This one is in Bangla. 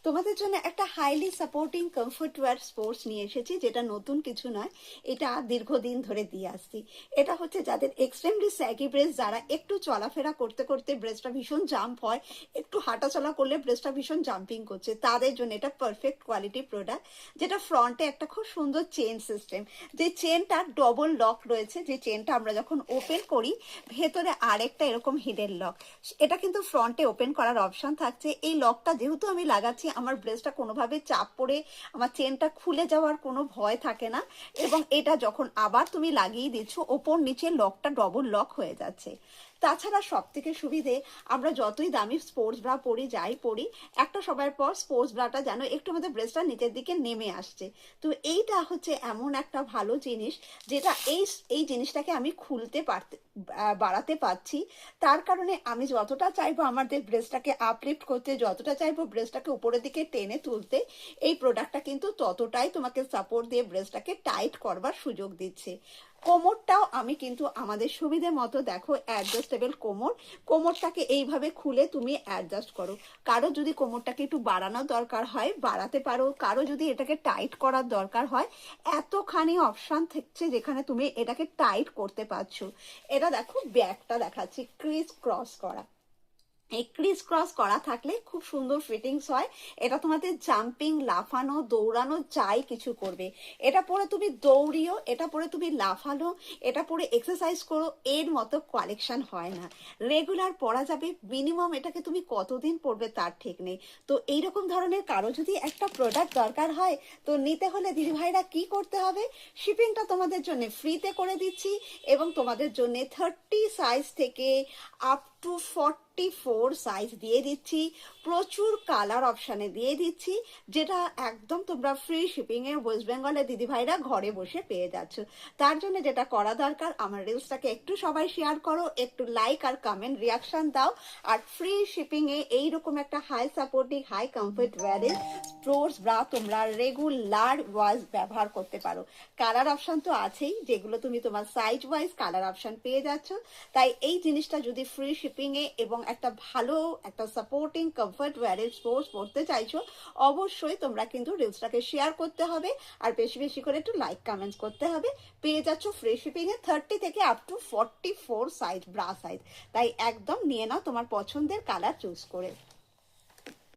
তোমাদের জন্য একটা highly supporting comfort wear sports নিয়ে এসেছি, যেটা নতুন কিছু নয়, এটা দীর্ঘদিন ধরে দিয়ে আসছি। এটা হচ্ছে যাদের এক্সট্রিমলি স্যাগি ব্রেস্ট, যারা একটু চলাফেরা করতে করতে ব্রেস্টটা ভীষণ জাম্প হয়, একটু হাঁটাচলা করলে ব্রেস্টটা ভীষণ জাম্পিং করছে, তাদের জন্য এটা পারফেক্ট কোয়ালিটি প্রোডাক্ট। যেটা ফ্রন্টে একটা খুব সুন্দর চেন সিস্টেম, যে চেনটা ডবল লক রয়েছে, যে চেনটা আমরা যখন ওপেন করি ভেতরে আরেকটা এরকম হিডেন লক, এটা কিন্তু ফ্রন্টে ওপেন করার অপশন থাকছে। এই লকটা যেহেতু আমি লাগাচ্ছি, আমার ব্রেসটা কোনোভাবে চাপ পড়ে আমার চেনটা খুলে যাওয়ার কোনো ভয় থাকে না, এবং এটা যখন আবার তুমি লাগিয়ে দিচ্ছ ওপর নিচে লকটা ডবল লক হয়ে যাচ্ছে। তাছাড়া সব থেকে সুবিধে, আমরা যতই দামি স্পোর্টস ব্রা পরি যাই পরি, একটা সময়ের পর স্পোর্টস ব্রাটা যেন একটু আমাদের ব্রেস্টটা নিচের দিকে নেমে আসছে। তো এইটা হচ্ছে এমন একটা ভালো জিনিস, যেটা এই জিনিসটাকে আমি খুলতে পারতে বাড়াতে পারছি। তার কারণে আমি যতটা চাইবো আমাদের ব্রেস্টটাকে আপলিফ্ট করতে, যতটা চাইবো ব্রেস্টটাকে উপরের দিকে টেনে তুলতে, এই প্রোডাক্টটা কিন্তু ততটাই তোমাকে সাপোর্ট দিয়ে ব্রেস্টটাকে টাইট করবার সুযোগ দিচ্ছে। কোমরটাও আমি কিন্তু আমাদের সুবিধে মতো, দেখো অ্যাডজাস্টেবল কোমর, কোমরটাকে এইভাবে খুলে তুমি অ্যাডজাস্ট করো। কারো যদি কোমরটাকে একটু বাড়ানোর দরকার হয় বাড়াতে পারো, কারো যদি এটাকে টাইট করার দরকার হয়, এতখানি অপশান থাকছে যেখানে তুমি এটাকে টাইট করতে পারছো। এটা দেখো ব্যাকটা দেখাচ্ছি, ক্রিস ক্রস করা, এই ক্রিস ক্রস করা থাকলে খুব সুন্দর ফিটিংস হয়। এটা তোমাদের জাম্পিং, লাফানো, দৌড়ানো যাই কিছু করবে। এটা পরে তুমি দৌড়িও, এটা পরে তুমি লাফানো, এটা পরে এক্সারসাইজ করো, এর মতো কালেকশন হয় না। রেগুলার পরা যাবে, মিনিমাম এটাকে তুমি কতদিন পরবে তার ঠিক নেই। তো এইরকম ধরনের কারো যদি একটা প্রোডাক্ট দরকার হয়, তো নিতে হলে দিদিভাইরা কি করতে হবে, শিপিংটা তোমাদের জন্য ফ্রিতে করে দিচ্ছি, এবং তোমাদের জন্য 30 সাইজ থেকে আপ টু 44 সাইজ দিয়ে দিচ্ছি, প্রচুর কালার অপশানে দিয়ে দিচ্ছি, যেটা একদম তোমরা ফ্রি শিপিংয়ে ওয়েস্ট বেঙ্গলের দিদিভাইরা ঘরে বসে পেয়ে যাচ্ছ। তার জন্য যেটা করা দরকার, আমার রিলসটাকে একটু সবাই শেয়ার করো, একটু লাইক আর কমেন্ট রিয়াকশন দাও, আর ফ্রি শিপিংয়ে এইরকম একটা হাই সাপোর্টিং হাই কমফোর্ট ওয়্যারের স্পোর্টস ব্রা তোমরা রেগুলার ওয়াইজ ব্যবহার করতে পারো। কালার অপশান তো আছেই, যেগুলো তুমি তোমার সাইজ ওয়াইজ কালার অপশান পেয়ে যাচ্ছ। তাই এই জিনিসটা যদি ফ্রি শিপিংয়ে এবং একটা ভালো একটা সাপোর্টিং কমফর্ট ওয়্যারের স্পোর্টস পড়তে চাইছো, অবশ্যই তোমরা কিন্তু রিলসটাকে শেয়ার করতে হবে, আর বেশি বেশি করে একটু লাইক কমেন্টস করতে হবে। পেয়ে যাচ্ছ ফ্রি শিপিংয়ে 30 থেকে up to 44 size bra size. তাই একদম নিয়ে নাও তোমার পছন্দের কালার চুজ করে।